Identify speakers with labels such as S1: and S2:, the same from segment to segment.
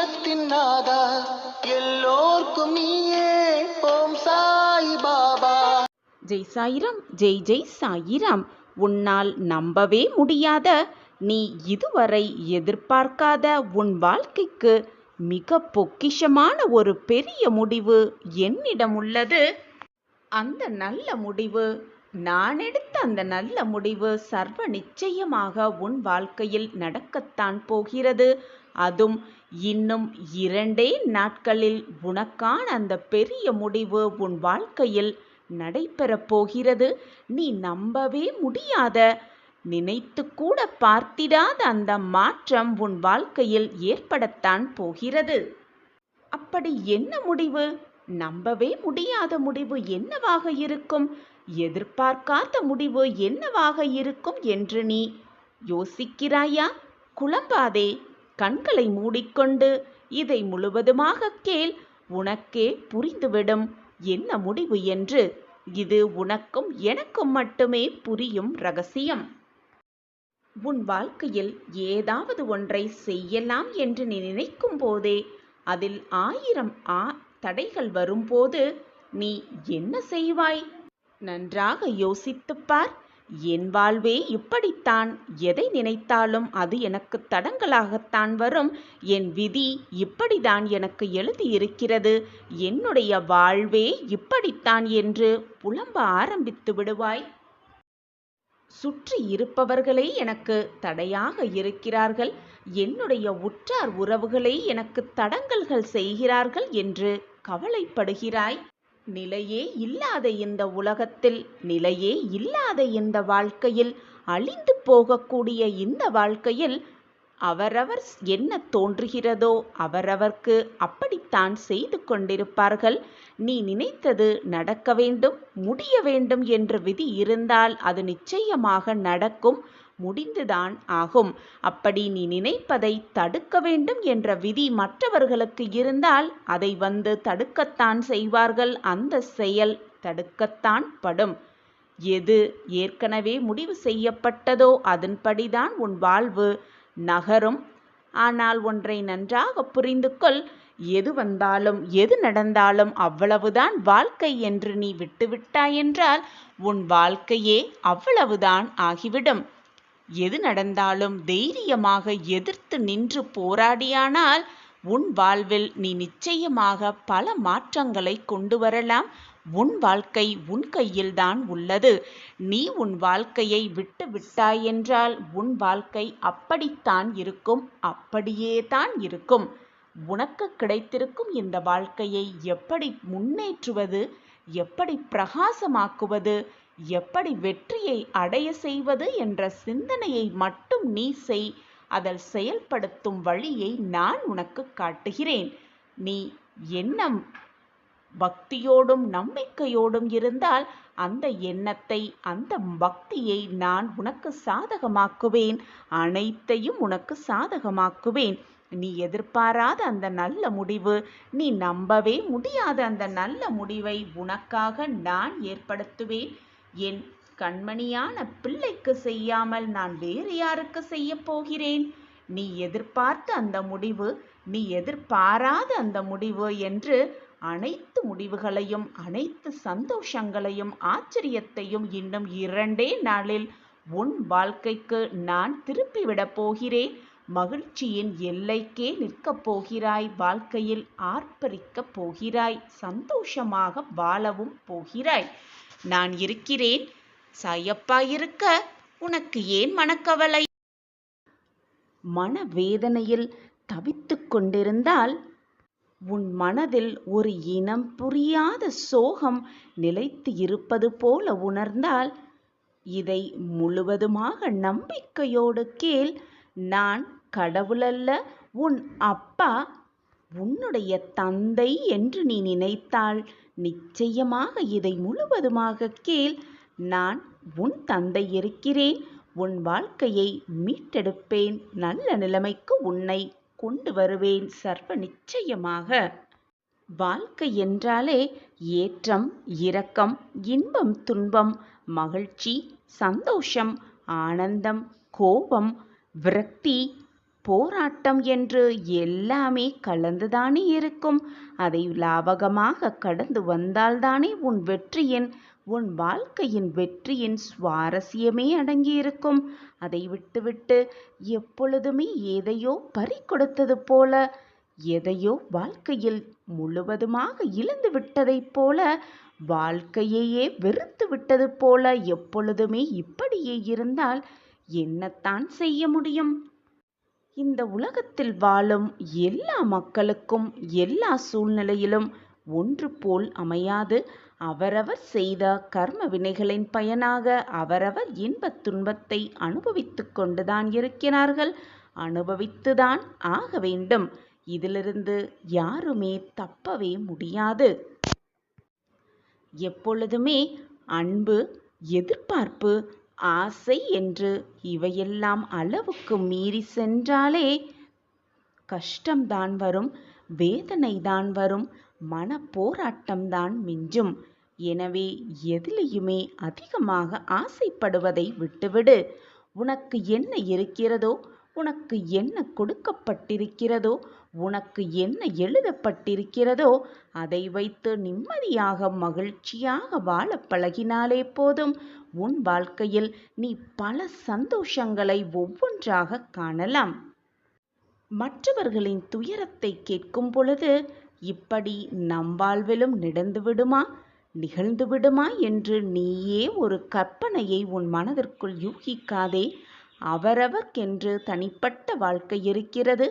S1: ஈரத்தின் நாதா எல்லோர்க்கும் நீயே ஓம் சாய் பாபா.
S2: ஜெய் சாயிராம், ஜெய் ஜெய் சாயிராம். உன்னால் நம்பவே முடியாத, நீ இதுவரை எதிர்பார்க்காத உன் வாழ்க்கைக்கு மிக பொக்கிஷமான ஒரு பெரிய முடிவு என்னிடம் உள்ளது. அந்த நல்ல முடிவு, நான் எடுத்த அந்த நல்ல முடிவு சர்வ நிச்சயமாக உன் வாழ்க்கையில் நடக்கத்தான் போகிறது. அதுவும் இன்னும் 2 நாட்களில் உனக்கான அந்த பெரிய முடிவு உன் வாழ்க்கையில் நடைபெறப் போகிறது. நீ நம்பவே முடியாத, நினைத்து கூட பார்த்திடாத அந்த மாற்றம் உன் வாழ்க்கையில் ஏற்படத்தான் போகிறது. அப்படி என்ன முடிவு? நம்பவே முடியாத முடிவு என்னவாக இருக்கும்? எதிர்பார்க்காத முடிவு என்னவாக இருக்கும் என்று நீ யோசிக்கிறாயா? குழம்பாதே. கண்களை மூடிக்கொண்டு இதை முழுவதுமாக கேள். உனக்கே புரிந்துவிடும் என்ன முடிவு என்று. இது உனக்கும் எனக்கும் மட்டுமே புரியும் ரகசியம். உன் வாழ்க்கையில் ஏதாவது ஒன்றை செய்யலாம் என்று நீ நினைக்கும் போதே அதில் 1000 தடைகள் வரும்போது நீ என்ன செய்வாய்? நன்றாக யோசித்துப் பார். என் வாழ்வே இப்படித்தான். எதை நினைத்தாலும் அது எனக்கு தடங்களாகத்தான் வரும். என் விதி இப்படித்தான் எனக்கு எழுதியிருக்கிறது. என்னுடைய வாழ்வே இப்படித்தான் என்று புலம்ப ஆரம்பித்து விடுவாய். சுற்றி இருப்பவர்களே எனக்கு தடையாக இருக்கிறார்கள், என்னுடைய உற்றார் உறவுகளே எனக்கு தடங்கல்கள் செய்கிறார்கள் என்று கவலைப்படுகிறாய். நிலையே இல்லாத இந்த உலகத்தில், நிலையே இல்லாத இந்த வாழ்க்கையில், அழிந்து போகக்கூடிய இந்த வாழ்க்கையில் அவரவர் என்ன தோன்றுகிறதோ அவரவர்க்கு அப்படித்தான் செய்து கொண்டிருப்பார்கள். நீ நினைத்தது நடக்க வேண்டும், முடிய வேண்டும் என்ற விதி இருந்தால் அது நிச்சயமாக நடக்கும், முடிந்துதான் ஆகும். அப்படி நீ நினைப்பதை தடுக்க வேண்டும் என்ற விதி மற்றவர்களுக்கு இருந்தால் அதை வந்து தடுக்கத்தான் செய்வார்கள். அந்த செயல் தடுக்கத்தான் படும். எது ஏற்கனவே முடிவு செய்யப்பட்டதோ அதன்படிதான் உன் வாழ்வு நகரும். ஆனால் ஒன்றை நன்றாக புரிந்து கொள். எது வந்தாலும் எது நடந்தாலும் அவ்வளவுதான் வாழ்க்கை என்று நீ விட்டுவிட்டாயென்றால் உன் வாழ்க்கையே அவ்வளவுதான் ஆகிவிடும். எது நடந்தாலும் தைரியமாக எதிர்த்து நின்று போராடியானால் உன் வாழ்வில் நீ நிச்சயமாக பல மாற்றங்களை கொண்டு வரலாம். உன் வாழ்க்கை உன் கையில்தான் உள்ளது. நீ உன் வாழ்க்கையை விட்டு விட்டாயென்றால் உன் வாழ்க்கை அப்படித்தான் இருக்கும், அப்படியே தான் இருக்கும். உனக்கு கிடைத்திருக்கும் இந்த வாழ்க்கையை எப்படி முன்னேற்றுவது, எப்படி பிரகாசமாக்குவது, எப்படி வெற்றியை அடைய செய்வது என்ற சிந்தனையை மட்டும் நீ செய். அதில் செயல்படுத்தும் வழியை நான் உனக்கு காட்டுகிறேன். நீ எண்ணம் பக்தியோடும் நம்பிக்கையோடும் இருந்தால் அந்த எண்ணத்தை, அந்த பக்தியை நான் உனக்கு சாதகமாக்குவேன். அனைத்தையும் உனக்கு சாதகமாக்குவேன். நீ எதிர்பாராத அந்த நல்ல முடிவு, நீ நம்பவே முடியாத அந்த நல்ல முடிவை உனக்காக நான் ஏற்படுத்துவேன். என் கண்மணியான பிள்ளைக்கு செய்யாமல் நான் வேறு யாருக்கு செய்ய போகிறேன்? நீ எதிர்பார்த்த அந்த முடிவு, நீ எதிர்பாராத அந்த முடிவு என்று அனைத்து முடிவுகளையும், அனைத்து சந்தோஷங்களையும், ஆச்சரியத்தையும் இன்னும் 2 நாளில் உன் வாழ்க்கைக்கு நான் திருப்பிவிடப் போகிறேன். மகிழ்ச்சியின் எல்லைக்கே நிற்கப் போகிறாய். வாழ்க்கையில் ஆர்ப்பரிக்கப் போகிறாய். சந்தோஷமாக வாழவும் போகிறாய். நான் இருக்கிறேன். சாயப்பா இருக்க உனக்கு ஏன் மனக்கவலை? மனவேதனையில் தவித்துக் கொண்டிருந்தால் உன் மனதில் ஒரு இனம் புரியாத சோகம் நிலைத்து இருப்பது போல உணர்ந்தால் இதை முழுவதுமாக நம்பிக்கையோடு கேள். நான் கடவுளல்ல, உன் அப்பா, உன்னுடைய தந்தை என்று நீ நினைத்தால் நிச்சயமாக இதை முழுவதுமாக கேள். நான் உன் தந்தை இருக்கிறேன். உன் வாழ்க்கையை மீட்டெடுப்பேன். நல்ல நிலைமைக்கு உன்னை கொண்டு வருவேன் சர்வ நிச்சயமாக. வாழ்க்கை என்றாலே ஏற்றம், இரக்கம், இன்பம், துன்பம், மகிழ்ச்சி, சந்தோஷம், ஆனந்தம், கோபம், விரக்தி, போராட்டம் என்று எல்லாமே கலந்துதானே இருக்கும். அதை லாவகமாக கடந்து வந்தால்தானே உன் வாழ்க்கையின் வெற்றியின் சுவாரஸ்யமே அடங்கியிருக்கும். அதை விட்டுவிட்டு எப்பொழுதுமே எதையோ பறிகொடுத்தது போல, எதையோ வாழ்க்கையில் முழுவதுமாக இழந்து விட்டதைப் போல, வாழ்க்கையையே வெறுத்து விட்டது போல எப்பொழுதுமே இப்படியே இருந்தால் என்னத்தான் செய்ய முடியும்? இந்த உலகத்தில் வாழும் எல்லா மக்களுக்கும் எல்லா சூழ்நிலையிலும் ஒன்று போல் அமையாது. அவரவர் செய்த கர்ம வினைகளின் பயனாக அவரவர் இன்பத் துன்பத்தை அனுபவித்துக் கொண்டுதான் இருக்கிறார்கள். அனுபவித்துதான் ஆக வேண்டும். இதிலிருந்து யாருமே தப்பவே முடியாது. எப்பொழுதுமே அன்பு, எதிர்பார்ப்பு, ஆசை என்று இவையெல்லாம் அளவுக்கு மீறி சென்றாலே கஷ்டம்தான் வரும், வேதனைதான் வரும், மன போராட்டம்தான் மிஞ்சும். எனவே எதிலையுமே அதிகமாக ஆசைப்படுவதை விட்டுவிடு. உனக்கு என்ன இருக்கிறதோ, உனக்கு என்ன கொடுக்கப்பட்டிருக்கிறதோ, உனக்கு என்ன எழுதப்பட்டிருக்கிறதோ அதை வைத்து நிம்மதியாக மகிழ்ச்சியாக வாழ பழகினாலே போதும். உன் வாழ்க்கையில் நீ பல சந்தோஷங்களை ஒவ்வொன்றாக காணலாம். மற்றவர்களின் துயரத்தை கேட்கும் பொழுது இப்படி நம் வாழ்விலும் நிகழ்ந்து விடுமா என்று நீயே ஒரு கற்பனையை உன் மனதிற்குள் யூகிக்காதே. அவரவர்க்கென்று தனிப்பட்ட வாழ்க்கை இருக்கிறது.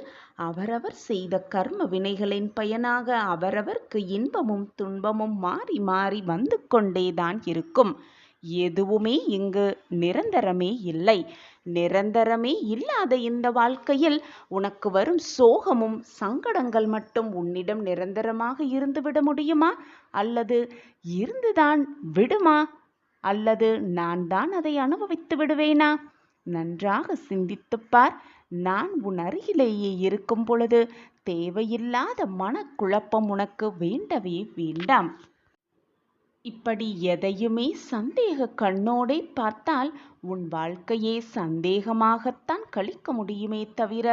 S2: அவரவர் செய்த கர்ம வினைகளின் பயனாக அவரவர்க்கு இன்பமும் துன்பமும் மாறி மாறி வந்து கொண்டேதான் இருக்கும். எதுவுமே இங்கு நிரந்தரமே இல்லை. நிரந்தரமே இல்லாத இந்த வாழ்க்கையில் உனக்கு வரும் சோகமும் சங்கடங்கள் மட்டும் உன்னிடம் நிரந்தரமாக இருந்துவிட முடியுமா? அல்லது இருந்துதான் விடுமா? அல்லது நான் தான் அதை அனுபவித்து விடுவேனா? நன்றாக சிந்தித்துப்பார். நான் உன் அருகிலேயே இருக்கும் பொழுது தேவையில்லாத மனக்குழப்பம் உனக்கு வேண்டவே வேண்டாம். இப்படி எதையுமே சந்தேக கண்ணோடே பார்த்தால் உன் வாழ்க்கையே சந்தேகமாகத்தான் கழிக்க முடியுமே தவிர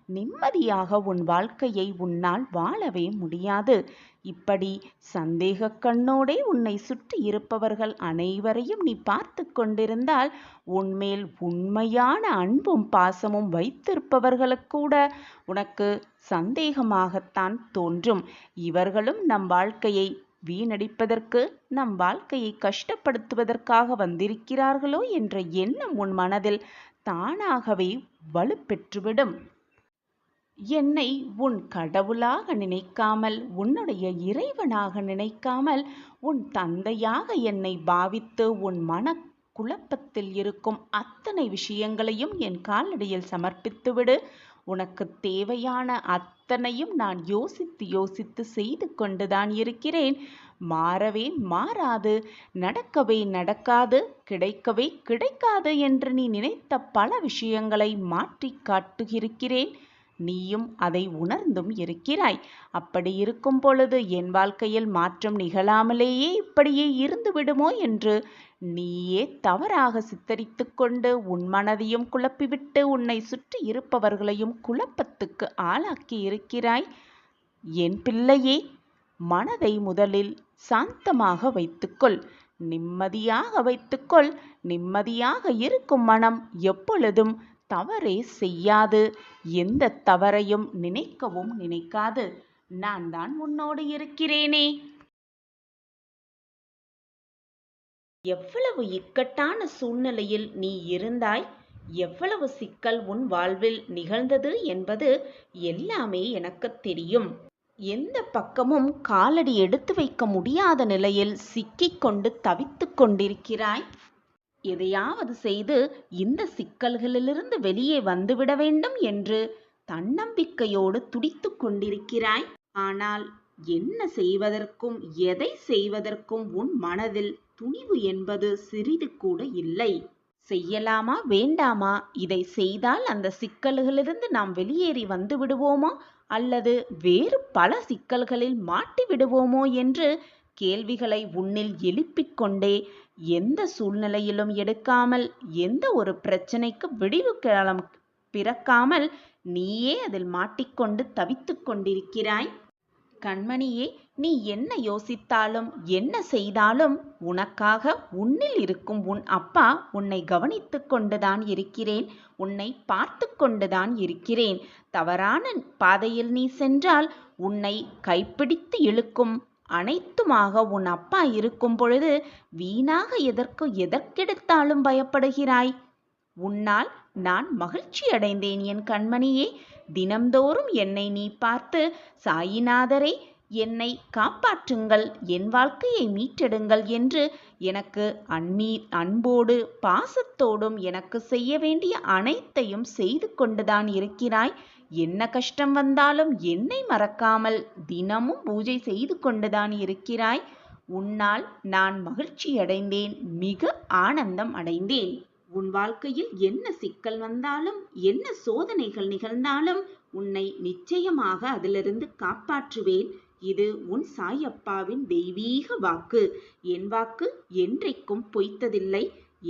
S2: நிம்மதியாக உன் வாழ்க்கையை உன்னால் வாழவே முடியாது. இப்படி சந்தேக கண்ணோடே உன்னை சுற்றி இருப்பவர்கள் அனைவரையும் நீ பார்த்து கொண்டிருந்தால் உன்மேல் உண்மையான அன்பும் பாசமும் வைத்திருப்பவர்களுக்கு கூட உனக்கு சந்தேகமாகத்தான் தோன்றும். இவர்களும் நம் வாழ்க்கையை வீணடிப்பதற்கு, நம் வாழ்க்கையை கஷ்டப்படுத்துவதற்காக வந்திருக்கிறார்களோ என்ற எண்ணம் உன் மனதில் தானாகவே வலுப்பெற்றுவிடும். என்னை உன் கடவுளாக நினைக்காமல், உன்னுடைய இறைவனாக நினைக்காமல், உன் தந்தையாக என்னை பாவித்து உன் மன குழப்பத்தில் இருக்கும் அத்தனை விஷயங்களையும் என் காலடியில் சமர்ப்பித்துவிடு. உனக்கு தேவையான அத்தனையும் நான் யோசித்து யோசித்து செய்து கொண்டுதான் இருக்கிறேன். மாறவே மாறாது, நடக்கவே நடக்காது, கிடைக்கவே கிடைக்காது என்று நீ நினைத்த பல விஷயங்களை மாற்றி காட்டுகிறேன். நீயும் அதை உணர்ந்தும் இருக்கிறாய். அப்படி இருக்கும் பொழுது என் வாழ்க்கையில் மாற்றம் நிகழாமலேயே இப்படியே இருந்து விடுமோ என்று நீயே தவறாக சித்தரித்து கொண்டு உன் மனதையும் குழப்பிவிட்டு உன்னை சுற்றி இருப்பவர்களையும் குழப்பத்துக்கு ஆளாக்கி இருக்கிறாய். என் பிள்ளையே, மனதை முதலில் சாந்தமாக வைத்துக்கொள், நிம்மதியாக வைத்துக்கொள். நிம்மதியாக இருக்கும் மனம் எப்பொழுதும் தவறே செய்யாது, எந்த தவறையும் நினைக்கவும் நினைக்காது. நான் தான் உன்னோடு இருக்கிறேனே. எவ்வளவு இக்கட்டான சூழ்நிலையில் நீ இருந்தாய், எவ்வளவு சிக்கல் உன் வாழ்வில் நிகழ்ந்தது என்பது எல்லாமே எனக்கு தெரியும். எந்த பக்கமும் காலடி எடுத்து வைக்க முடியாத நிலையில் சிக்கிக்கொண்டு தவித்துக் கொண்டிருக்கிறாய். எதையாவது செய்து இந்த சிக்கல்களிலிருந்து வெளியே வந்துவிட வேண்டும் என்று தன்னம்பிக்கையோடு துடித்து கொண்டிருக்கிறாய். ஆனால் என்ன செய்வதற்கும் எதை செய்வதற்கும் உன் மனதில் துணிவு என்பது சிறிது கூட இல்லை. செய்யலாமா வேண்டாமா, இதை செய்தால் அந்த சிக்கல்களிலிருந்து நாம் வெளியேறி வந்து விடுவோமா அல்லது வேறு பல சிக்கல்களில் மாட்டி விடுவோமோ என்று கேள்விகளை உன்னில் எழுப்பிக் கொண்டே எந்த சூழ்நிலையிலும் எடுக்காமல், எந்த ஒரு பிரச்சனைக்கு விடிவு காலம் பிறக்காமல் நீயே அதில் மாட்டிக்கொண்டு தவித்துக் கொண்டிருக்கிறாய். கண்மணியே, நீ என்ன யோசித்தாலும் என்ன செய்தாலும் உனக்காக உன்னில் இருக்கும் உன் அப்பா உன்னை கவனித்து கொண்டுதான் இருக்கிறேன், உன்னை பார்த்து கொண்டுதான் இருக்கிறேன். தவறான பாதையில் நீ சென்றால் உன்னை கைப்பிடித்து இழுக்கும் அனைத்துமாக உன் அப்பா இருக்கும் பொழுது வீணாக எதற்கெடுத்தாலும் பயப்படுகிறாய். உன்னால் நான் மகிழ்ச்சி அடைந்தேன் என் கண்மணியே. தினம்தோறும் என்னை நீ பார்த்து, சாயிநாதரே என்னை காப்பாற்றுங்கள், என் வாழ்க்கையை மீட்டெடுங்கள் என்று எனக்கு அன்போடு பாசத்தோடும் எனக்கு செய்ய வேண்டிய அனைத்தையும் செய்து கொண்டுதான் இருக்கிறாய். என்ன கஷ்டம் வந்தாலும் என்னை மறக்காமல் தினமும் பூஜை செய்து கொண்டுதான் இருக்கிறாய். உன்னால் நான் மகிழ்ச்சி அடைந்தேன், மிக ஆனந்தம் அடைந்தேன். உன் வாழ்க்கையில் என்ன சிக்கல் வந்தாலும் என்ன சோதனைகள் நிகழ்ந்தாலும் உன்னை நிச்சயமாக அதிலிருந்து காப்பாற்றுவேன். இது உன் சாயப்பாவின் தெய்வீக வாக்கு. என் வாக்கு என்றைக்கும் பொய்த்ததில்லை.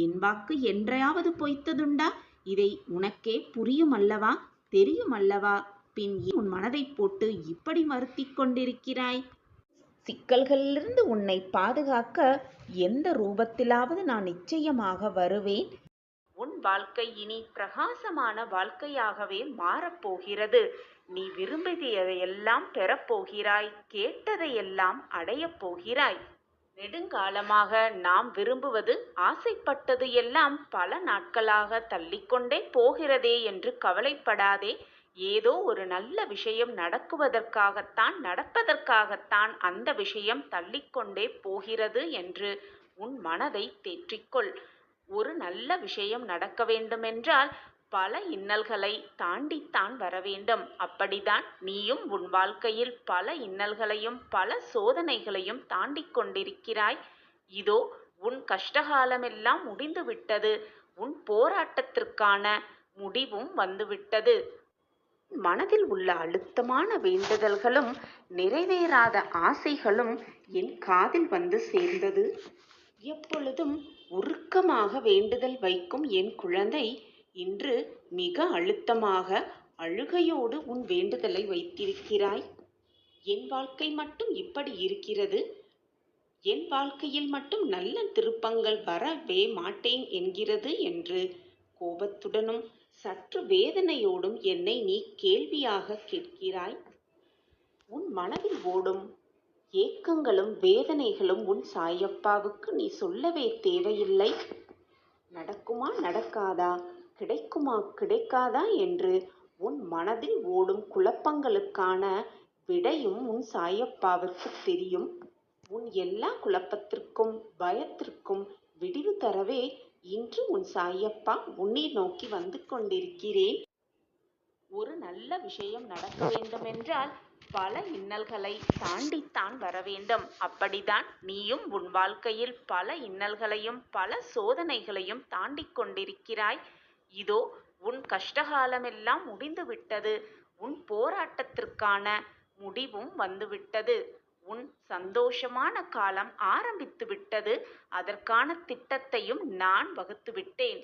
S2: என் வாக்கு என்றையாவது பொய்த்ததுண்டா? இதை உனக்கே புரியும் அல்லவா, தெரியும் அல்லவா? பின் உன் மனதை போட்டு இப்படி வருத்திக் கொண்டிருக்கிறாய்? சிக்கல்களிலிருந்து உன்னை பாதுகாக்க எந்த ரூபத்திலாவது நான் நிச்சயமாக வருவேன். உன் வாழ்க்கை இனி பிரகாசமான வாழ்க்கையாகவே மாறப்போகிறது. நீ விரும்பியதையெல்லாம் பெறப்போகிறாய், கேட்டதையெல்லாம் அடையப் போகிறாய். நெடுங்காலமாக நாம் விரும்புவது, ஆசைப்பட்டது எல்லாம் பல நாட்களாக தள்ளிக்கொண்டே போகிறதே என்று கவலைப்படாதே. ஏதோ ஒரு நல்ல விஷயம் நடப்பதற்காகத்தான் அந்த விஷயம் தள்ளிக்கொண்டே போகிறது என்று உன் மனதை தேற்றிக்கொள். ஒரு நல்ல விஷயம் நடக்க வேண்டுமென்றால் பல இன்னல்களை தாண்டித்தான் வர வேண்டும். அப்படித்தான் நீயும் உன் வாழ்க்கையில் பல இன்னல்களையும் பல சோதனைகளையும் தாண்டிக் கொண்டிருக்கிறாய். இதோ உன் கஷ்டகாலமெல்லாம் முடிந்துவிட்டது. உன் போராட்டத்திற்கான முடிவும் வந்துவிட்டது. மனதில் உள்ள அழுத்தமான வேண்டுதல்களும் நிறைவேறாத ஆசைகளும் என் காதில் வந்து சேர்ந்தது. எப்பொழுதும் உருக்கமாக வேண்டுதல் வைக்கும் என் குழந்தை இன்று மிக அழுத்தமாக அழுகையோடு உன் வேண்டுதலை வைத்திருக்கிறாய். என் வாழ்க்கை மட்டும் இப்படி இருக்கிறது, என் வாழ்க்கையில் மட்டும் நல்ல திருப்பங்கள் வரவே மாட்டேன் என்கிறது என்று கோபத்துடனும் சற்று வேதனையோடும் என்னை நீ கேள்வியாக கேட்கிறாய். உன் மனதில் ஓடும் ஏக்கங்களும் வேதனைகளும் உன் சாயப்பாவுக்கு நீ சொல்லவே தேவையில்லை. நடக்குமா நடக்காதா, கிடைக்குமா கிடைக்காதா என்று உன் மனதில் ஓடும் குழப்பங்களுக்கான விடையும் உன் சாயப்பாவிற்கு தெரியும். உன் எல்லா குழப்பத்திற்கும் பயத்திற்கும் விடிவு தரவே இன்று உன் சாயப்பா உன்னை நோக்கி வந்து கொண்டிருக்கிறேன். ஒரு நல்ல விஷயம் நடக்க வேண்டுமென்றால் பல இன்னல்களை தாண்டித்தான் வர வேண்டும். அப்படித்தான் நீயும் உன் வாழ்க்கையில் பல இன்னல்களையும் பல சோதனைகளையும் தாண்டிக் கொண்டிருக்கிறாய். இதோ உன் கஷ்டகாலமெல்லாம் முடிந்துவிட்டது. உன் போராட்டத்திற்கான முடிவும் வந்துவிட்டது. உன் சந்தோஷமான காலம் ஆரம்பித்து விட்டது. அதற்கான திட்டத்தையும் நான் வகுத்துவிட்டேன்.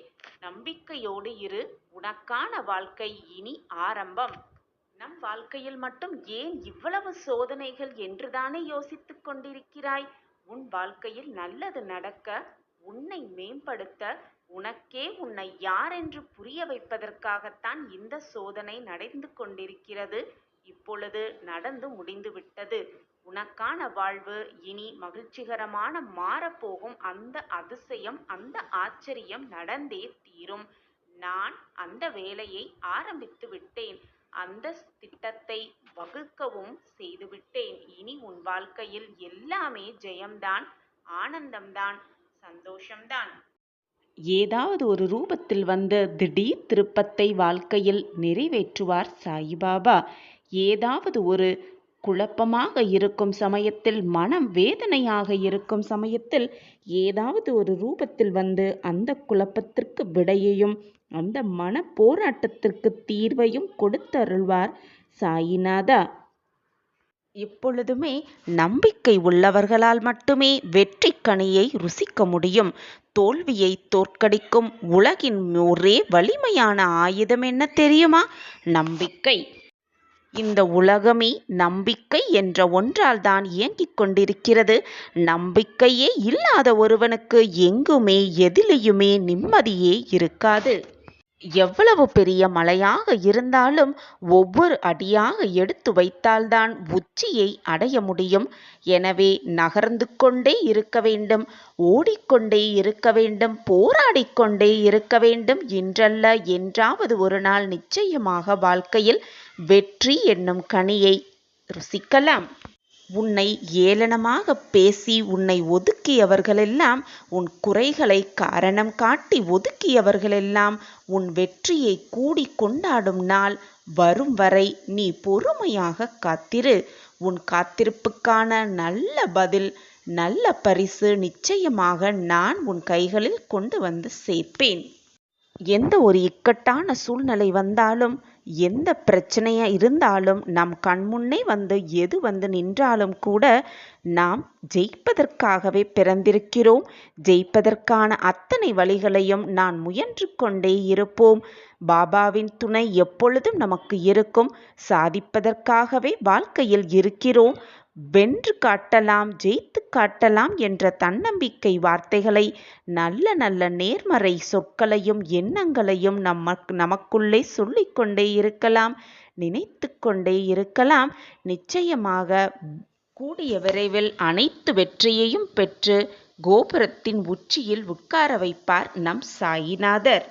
S2: நம்பிக்கையோடு இரு. உனக்கான வாழ்க்கை இனி ஆரம்பம். நம் வாழ்க்கையில் மட்டும் ஏன் இவ்வளவு சோதனைகள் என்றுதானே யோசித்துக் கொண்டிருக்கிறாய்? உன் வாழ்க்கையில் நல்லது நடக்க, உன்னை மேம்படுத்த, உனக்கே உன்னை யார் என்று புரிய வைப்பதற்காகத்தான் இந்த சோதனை நடந்து கொண்டிருக்கிறது. இப்பொழுது நடந்து முடிந்துவிட்டது. உனக்கான வாழ்வு இனி மகிழ்ச்சிகரமான மாறப்போகும். அந்த அதிசயம், அந்த ஆச்சரியம் நடந்தே தீரும். நான் அந்த வேலையை ஆரம்பித்து விட்டேன். அந்த திட்டத்தை வகுக்கவும் செய்துவிட்டேன். இனி உன் வாழ்க்கையில் எல்லாமே ஜெயம்தான், ஆனந்தம்தான், சந்தோஷம்தான். ஏதாவது ஒரு ரூபத்தில் வந்து திடீர் திருப்பத்தை வாழ்க்கையில் நிறைவேற்றுவார் சாயிபாபா. ஏதாவது ஒரு குழப்பமாக இருக்கும் சமயத்தில், மனம் வேதனையாக இருக்கும் சமயத்தில் ஏதாவது ஒரு ரூபத்தில் வந்து அந்த குழப்பத்திற்கு விடையையும் அந்த மன போராட்டத்திற்கு தீர்வையும் கொடுத்தருள்வார் சாயிநாதா. எப்பொழுதுமே நம்பிக்கை உள்ளவர்களால் மட்டுமே வெற்றி கனியை ருசிக்க முடியும். தோல்வியை தோற்கடிக்கும் உலகின் ஒரே வலிமையான ஆயுதம் என்ன தெரியுமா? நம்பிக்கை. இந்த உலகமே நம்பிக்கை என்ற ஒன்றால் தான் இயங்கிக் கொண்டிருக்கிறது. நம்பிக்கையே இல்லாத ஒருவனுக்கு எங்குமே எதிலையுமே நிம்மதியே இருக்காது. எவ்வளவு பெரிய மலையாக இருந்தாலும் ஒவ்வொரு அடியாக எடுத்து வைத்தால்தான் உச்சியை அடைய முடியும். எனவே நகர்ந்து கொண்டே இருக்க வேண்டும், ஓடிக்கொண்டே இருக்க வேண்டும், போராடிக்கொண்டே இருக்க வேண்டும். இன்றல்ல என்றாவது ஒரு நாள் நிச்சயமாக வாழ்க்கையில் வெற்றி என்னும் கனியை ருசிக்கலாம். உன்னை ஏளனமாக பேசி உன்னை ஒதுக்கியவர்களெல்லாம், உன் குறைகளை காரணம் காட்டி ஒதுக்கியவர்களெல்லாம் உன் வெற்றியை கூடி கொண்டாடும் நாள் வரும் வரை நீ பொறுமையாக காத்திரு. உன் காத்திருப்புக்கான நல்ல பதில், நல்ல பரிசு நிச்சயமாக நான் உன் கைகளில் கொண்டு வந்து சேர்ப்பேன். எந்த ஒரு இக்கட்டான சூழ்நிலை வந்தாலும், எந்த பிரச்சனையா இருந்தாலும், நம் கண்முன்னே எது வந்து நின்றாலும் கூட நாம் ஜெயிப்பதற்காகவே பிறந்திருக்கிறோம். ஜெயிப்பதற்கான அத்தனை வழிகளையும் நான் முயன்று கொண்டே இருப்போம். பாபாவின் துணை எப்பொழுதும் நமக்கு இருக்கும். சாதிப்பதற்காகவே வாழ்க்கையில் இருக்கிறோம். வென்று காட்டலாம், ஜெயித்து காட்டலாம் என்ற தன்னம்பிக்கை வார்த்தைகளை, நல்ல நல்ல நேர்மறை சொற்களையும் எண்ணங்களையும் நமக்குள்ளே சொல்லிக்கொண்டே இருக்கலாம், நினைத்து கொண்டே இருக்கலாம். நிச்சயமாக கூடிய விரைவில் அனைத்து வெற்றியையும் பெற்று கோபுரத்தின் உச்சியில் உட்கார வைப்பார் நம் சாயிநாதர்.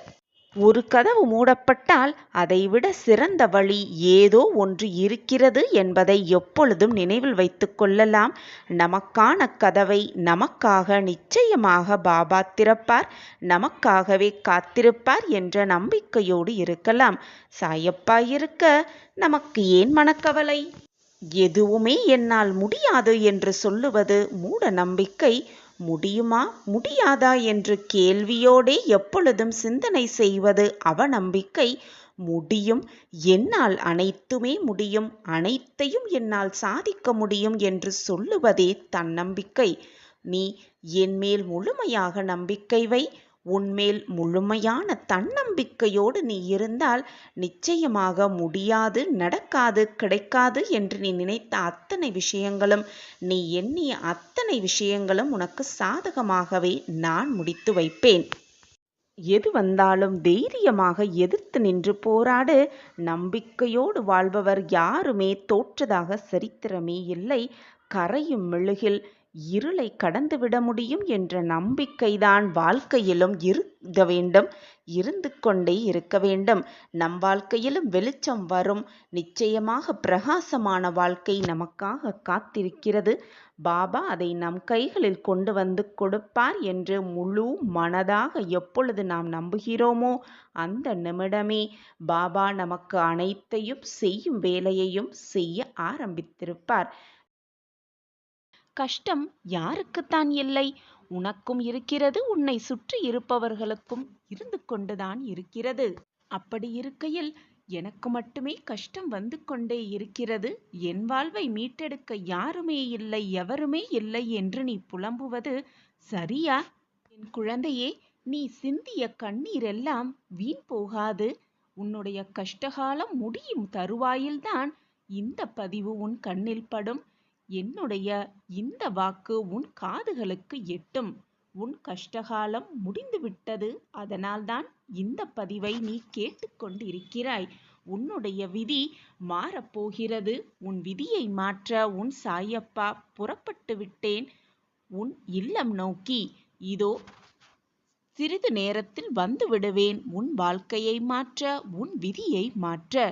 S2: ஒரு கதவு மூடப்பட்டால் அதைவிட சிறந்த வழி ஏதோ ஒன்று இருக்கிறது என்பதை எப்பொழுதும் நினைவில் வைத்து கொள்ளலாம். நமக்கான கதவை நமக்காக நிச்சயமாக பாபா திறப்பார், நமக்காகவே காத்திருப்பார் என்ற நம்பிக்கையோடு இருக்கலாம். சாயப்பா இருக்க நமக்கு ஏன் மனக்கவலை? எதுவுமே என்னால் முடியாது என்று சொல்லுவது மூட நம்பிக்கை. முடியுமா முடியாதா என்று கேள்வியோடே எப்பொழுதும் சிந்தனை செய்வது அவநம்பிக்கை. முடியும், என்னால் அனைத்துமே முடியும், அனைத்தையும் என்னால் சாதிக்க முடியும் என்று சொல்லுவதே தன்னம்பிக்கை. நீ என்மேல் முழுமையாக நம்பிக்கை வை. உன்மேல் முழுமையான தன்னம்பிக்கையோடு நீ இருந்தால் நிச்சயமாக முடியாது, நடக்காது, கிடைக்காது என்று நீ நினைத்த அத்தனை விஷயங்களும், நீ எண்ணிய அத்தனை விஷயங்களும் உனக்கு சாதகமாகவே நான் முடித்து வைப்பேன். எது வந்தாலும் தைரியமாக எதிர்த்து நின்று போராடு. நம்பிக்கையோடு வாழ்பவர் யாருமே தோற்றதாக சரித்திரமே இல்லை. கரையும் மெழுகில் இருளை கடந்துவிட முடியும் என்ற நம்பிக்கைதான் வாழ்க்கையிலும் இருக்க வேண்டும், இருந்து கொண்டே இருக்க வேண்டும். நம் வாழ்க்கையிலும் வெளிச்சம் வரும். நிச்சயமாக பிரகாசமான வாழ்க்கை நமக்காக காத்திருக்கிறது. பாபா அதை நம் கைகளில் கொண்டு வந்து கொடுப்பார் என்று முழு மனதாக எப்பொழுது நாம் நம்புகிறோமோ அந்த நிமிடமே பாபா நமக்கு அனைத்தையும் செய்யும் வேலையையும் செய்ய ஆரம்பித்திருப்பார். கஷ்டம் யாருக்குத்தான் இல்லை? உனக்கும் இருக்கிறது, உன்னை சுற்றி இருப்பவர்களுக்கும் இருந்து கொண்டுதான் இருக்கிறது. அப்படி இருக்கையில் எனக்கு மட்டுமே கஷ்டம் வந்து கொண்டே இருக்கிறது, என் வாழ்வை மீட்டெடுக்க யாருமே இல்லை, எவருமே இல்லை என்று நீ புலம்புவது சரியா? என் குழந்தையே, நீ சிந்திய கண்ணீரெல்லாம் வீண் போகாது. உன்னுடைய கஷ்டகாலம் முடியும் தருவாயில்தான் இந்த பதிவு உன் கண்ணில் படும். என்னுடைய இந்த வாக்கு உன் காதுகளுக்கு எட்டும். உன் கஷ்டகாலம் முடிந்துவிட்டது. அதனால்தான் இந்த பதிவை நீ கேட்டுக்கொண்டிருக்கிறாய். உன்னுடைய விதி மாறப்போகிறது. உன் விதியை மாற்ற உன் சாயப்பா புறப்பட்டு விட்டேன் உன் இல்லம் நோக்கி. இதோ சிறிது நேரத்தில் வந்து விடுவேன். உன் வாழ்க்கையை மாற்ற, உன் விதியை மாற்ற.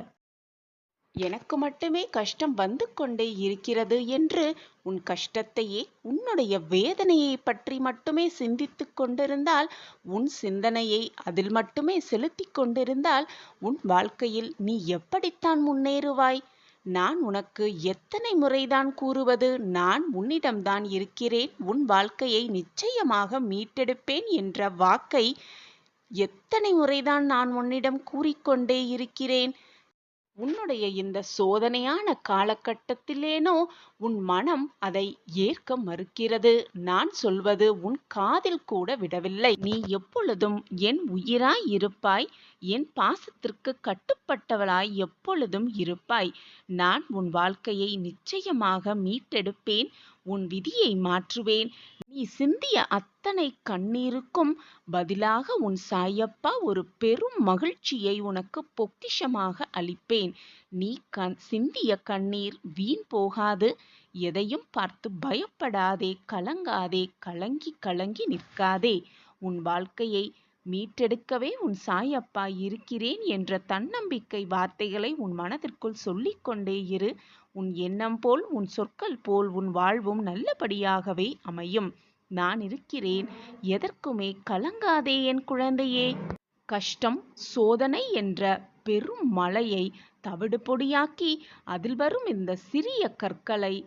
S2: எனக்கு மட்டுமே கஷ்டம் வந்து கொண்டே இருக்கிறது என்று உன் கஷ்டத்தையே, உன்னுடைய வேதனையை பற்றி மட்டுமே சிந்தித்து கொண்டிருந்தால், உன் சிந்தனையை அதில் மட்டுமே செலுத்தி கொண்டிருந்தால் உன் வாழ்க்கையில் நீ எப்படித்தான் முன்னேறுவாய்? நான் உனக்கு எத்தனை முறைதான் கூறுவது? நான் உன்னிடம்தான் இருக்கிறேன், உன் வாழ்க்கையை நிச்சயமாக மீட்டெடுப்பேன் என்ற வாக்கை எத்தனை முறைதான் நான் உன்னிடம் கூறிக்கொண்டே இருக்கிறேன்? உன்னுடைய இந்த சோதனையான காலகட்டத்திலேனோ உன் மனம் அதை ஏற்க மறுக்கிறது. நான் சொல்வது உன் காதில் கூட விடவில்லை. நீ எப்பொழுதும் என் உயிராய் இருப்பாய். என் பாசத்திற்கு கட்டுப்பட்டவளாய் எப்பொழுதும் இருப்பாய். நான் உன் வாழ்க்கையை நிச்சயமாக மீட்டெடுப்பேன். உன் விதியை மாற்றுவேன். நீ சிந்திய அத்தனை கண்ணீருக்கும் பதிலாக உன் சாயப்பா ஒரு பெரும் மகிழ்ச்சியை உனக்கு பொக்கிஷமாக அளிப்பேன். நீ சிந்திய கண்ணீர் வீண் போகாது. எதையும் பார்த்து பயப்படாதே, கலங்காதே, கலங்கி கலங்கி நிற்காதே. உன் வாழ்க்கையை மீட்டெடுக்கவே உன் சாயப்பா இருக்கிறேன் என்ற தன்னம்பிக்கை வார்த்தைகளை உன் மனதிற்குள் சொல்லிக்கொண்டே இரு. உன் எண்ணம் போல், உன் சொற்கள் போல் உன் வாழ்வும் நல்லபடியாகவே அமையும். நான் இருக்கிறேன். எதற்குமே கலங்காதே என் குழந்தையே. கஷ்டம், சோதனை என்ற பெரும் மலையை தவிடு பொடியாக்கி அதில் வரும் இந்த சிறிய கற்களை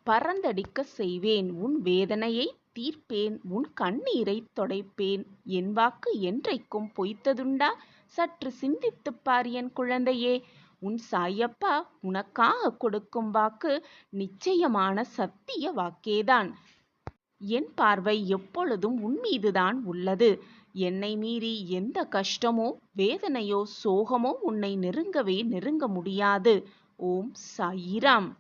S2: பறந்தடிக்க செய்வேன். உன் வேதனையை தீர்ப்பேன். உன் கண்ணீரை தொடைப்பேன். என் வாக்கு என்றைக்கும் பொய்த்ததுண்டா? சற்று சிந்தித்துப் பார் என் குழந்தையே. உன் சாயப்பா உனக்காக கொடுக்கும் வாக்கு நிச்சயமான சத்திய வாக்கேதான். என் பார்வை எப்பொழுதும் உன் மீதுதான் உள்ளது. என்னை மீறி எந்த கஷ்டமோ, வேதனையோ, சோகமோ உன்னை நெருங்க முடியாது. ஓம் சாயிராம்.